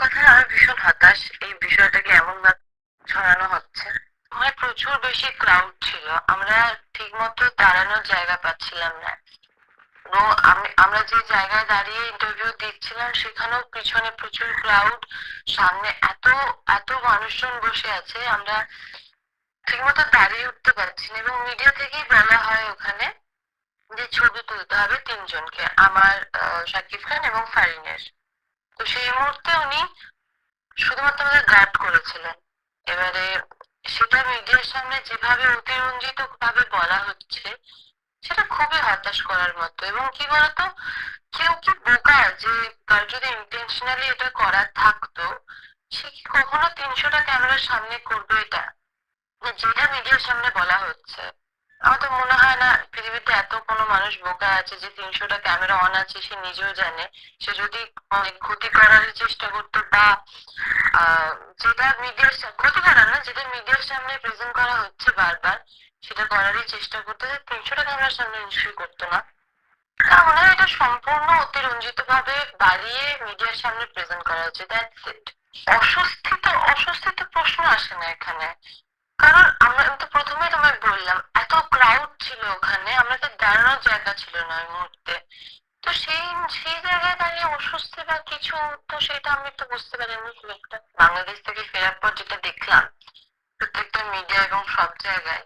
কথা আমি ভীষণ হতাশ এই বিষয়টাকে এমন ভাবে ছড়ানো হচ্ছে। মানে প্রচুর বেশি ক্রাউড ছিল, আমরা ঠিক মতো দাঁড়ানোর জায়গা পাচ্ছিলাম না। এবং আমরা যে জায়গায় দাঁড়িয়ে ইন্টারভিউ দিচ্ছিলাম সেখানেও পিছনে প্রচুর ক্রাউড, সামনে এত এত মানুষজন বসে আছে, আমরা ঠিকমতো দাঁড়িয়ে উঠতে পারছি না। এবং মিডিয়া থেকেই বলা হয় ওখানে যে ছবি তুলতে হবে তিনজনকে, আমার, শাকিব খান এবং ফারিনের। তো সেই মুহূর্তে উনি শুধুমাত্র আমাদের গার্ড করেছিলেন। এবারে সেটা মিডিয়ার সামনে যেভাবে অতিরঞ্জিত ভাবে বলা হচ্ছে সেটা খুবই হতাশ করার মতো। এবং কি বলতো, কেউ কি বোকা যে তার যদি ইন্টেনশনালি এটা করার থাকতো সে কি কখনো 300টা ক্যামেরার সামনে করবে এটা? যেটা মিডিয়ার সামনে বলা হচ্ছে, আমার তো মনে হয় না পৃথিবীতে এত কোনো মানুষ বোকা আছে যে 300টা ক্যামেরা অন আছে সে নিজেও জানে। সে যদি অনেক ক্ষতি করার চেষ্টা করতো বা আহ যেটা মিডিয়ার ক্ষতি করার না, যেটা মিডিয়ার সামনে প্রেজেন্ট করা হচ্ছে বারবার সেটা করারই চেষ্টা করতে, 300টা ক্যামেরার সামনে নিশ্চয়ই করতো না। আমার মনে হয় এটা সম্পূর্ণ অতিরঞ্জিত ভাবে বাড়িয়ে মিডিয়ার সামনে প্রেজেন্ট করা হচ্ছে, দ্যাটস ইট। অস্বস্তি তো প্রশ্ন আসে না এখানে। কারণ আমরা তো প্রথমেই তোমায় বললাম এত ক্রাউড ছিল ওখানে, আমাদের দাঁড়ানোর জায়গা ছিল না ওই মুহূর্তে। তো সেই সেই জায়গায় দাঁড়িয়ে অস্বস্তি বা কিছু, তো সেটা আমি তো বুঝতে পারিনি খুব একটা। বাংলাদেশ থেকে ফেরার পর যেটা দেখলাম প্রত্যেকটা মিডিয়া এবং সব জায়গায়,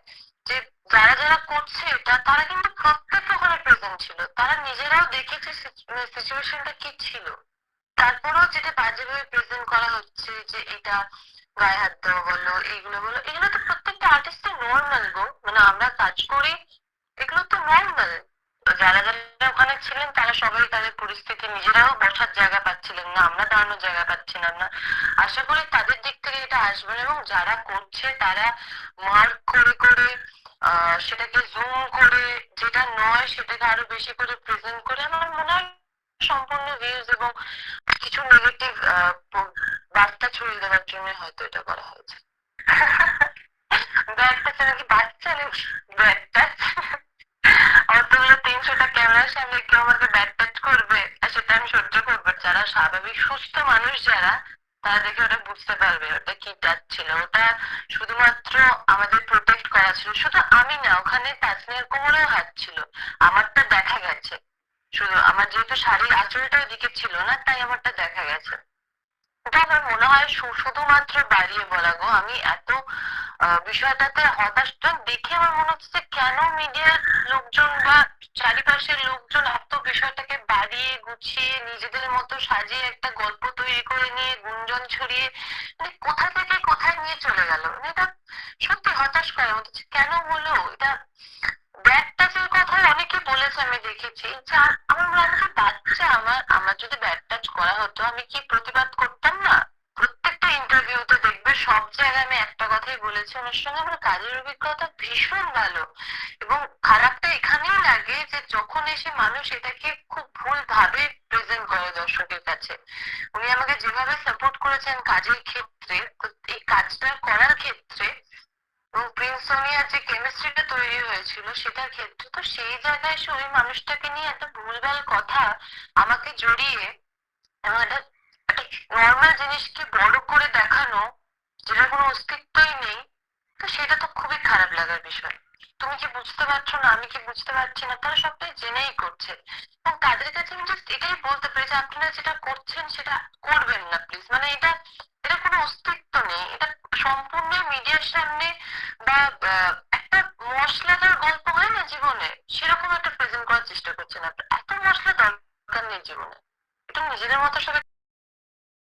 যে যারা যারা করছে এটা তারা কিন্তু প্রত্যেকে ওখানে প্রেজেন্ট ছিল, তারা নিজেরাও দেখেছে সিচুয়েশনটা কি ছিল। তারপরেও যেটা বাজেভাবে প্রেজেন্ট করা হচ্ছে যে এটা গায়ে হাত দেওয়া বলো, এইগুলো বলো, এগুলো তো প্রত্যেকটা আর্টিস্টের নর্মাল গো, মানে আমরা কাজ করি, এগুলো তো নর্মাল। যারা যারা ওখানে ছিলেন তারা সবাই তাদের পরিস্থিতি, নিজেরাও বসার জায়গা পাচ্ছিলেন না, আমরা দাঁড়ানোর জায়গা পাচ্ছিলাম না। আশা করি তাদের দিক থেকে এটা আসবে না। এবং যারা করছে তারা মার্ক করে করে সেটাকে জুম করে, যেটা নয় সেটাকে আরো বেশি করে প্রেজেন্ট করে, আমার মনে হয় সম্পূর্ণ ভিউজ এবং কিছু নেগেটিভ বার্তা ছড়িয়ে দেওয়ার জন্য হয়তো এটা করা হয়েছে। ব্যাড টাচ নাকি বাচ্চা নাকি ব্যাড টাচ? অতগুলো 300টা ক্যামেরার সামনে কেউ আমাকে ব্যাড টাচ করবে আর সেটা আমি সহ্য করবো? যারা স্বাভাবিক সুস্থ মানুষ যারা, তারা দেখে ওটা বুঝতে পারবে ওটা কি টাচ ছিল। ওটা শুধুমাত্র আমাদের প্রোটেক্ট করা ছিল। শুধু আমি না, ওখানে তাসনিয়ার কোমরেও হাত ছিল, আমারটা দেখা গেছে। শুধু আমার যেহেতু শাড়ির আঁচলটা ওদিকে ছিল না তাই আমারটা দেখা গেছে। এটা আমার মনে হয় শুধুমাত্র বাড়িয়ে বলা গো। আমি এত বিষয়টাতে হতাশটা দেখে আমার মনে হচ্ছে যে কেন মিডিয়ার লোকজন বা চারিপাশের লোকজন এত বিষয়টাকে বাড়িয়ে গুছিয়ে নিজেদের মতো সাজিয়ে একটা গল্প তৈরি করে নিয়ে গুঞ্জন ছড়িয়ে মানে কোথা থেকে কোথায় নিয়ে চলে গেল। মানে এটা সত্যি হতাশ করার মতো যে কেন হলো এটা। ব্যাড টাচের কথা অনেকে বলেছে, আমি দেখেছি যে আমার মনে হয় আমি তো বাচ্চা, আমার আমার যদি ব্যাড টাচ করা হতো আমি কি প্রতিবাদ করতাম না? প্রত্যেকটা ইন্টারভিউতে দেখবে সব জায়গায় আমি একটা কথাই বলেছি, ওনার সঙ্গে আমার কাজের অভিজ্ঞতা ভীষণ ভালো। এবং খারাপটা এখানেই লাগে যে যখন এসে মানুষ এটাকে খুব ভুল ভাবে প্রেজেন্ট করে দর্শকের কাছে। উনি আমাকে যেভাবে সাপোর্ট করেছেন কাজের ক্ষেত্রে, তো এই কাজটা করার ক্ষেত্রে এবং প্রিন্স সোনিয়ার যে কেমিস্ট্রিটা তৈরি হয়েছিল সেটার ক্ষেত্রে, তো সেই জায়গায় এসে ওই মানুষটাকে নিয়ে একটা ভুলভাল কথা আমাকে জড়িয়ে এবং একটা নর্মাল জিনিসকে বড় করে দেখানো যেটার কোনো অস্তিত্বই নেই, তো সেটা তো খুবই খারাপ লাগার বিষয়। তুমি কি বুঝতে পারছো না, আমি কি বুঝতে পারছি না, তারা সবটাই জেনেই করছে। এবং তাদের কাছে আমি জাস্ট এটাই বলতে পারি যে আপনারা যেটা করছেন সেটা করবেন না প্লিজ। মানে এটা এটা কোনো অস্তিত্ব নেই, এটা সম্পূর্ণ মিডিয়ার সামনে বা একটা মশলাদার গল্প হয় না জীবনে, সেরকম একটা প্রেজেন্ট করার চেষ্টা করছেন আপনারা। এত মশলা দরকার নেই জীবনে, এটা নিজেদের মতো সবাই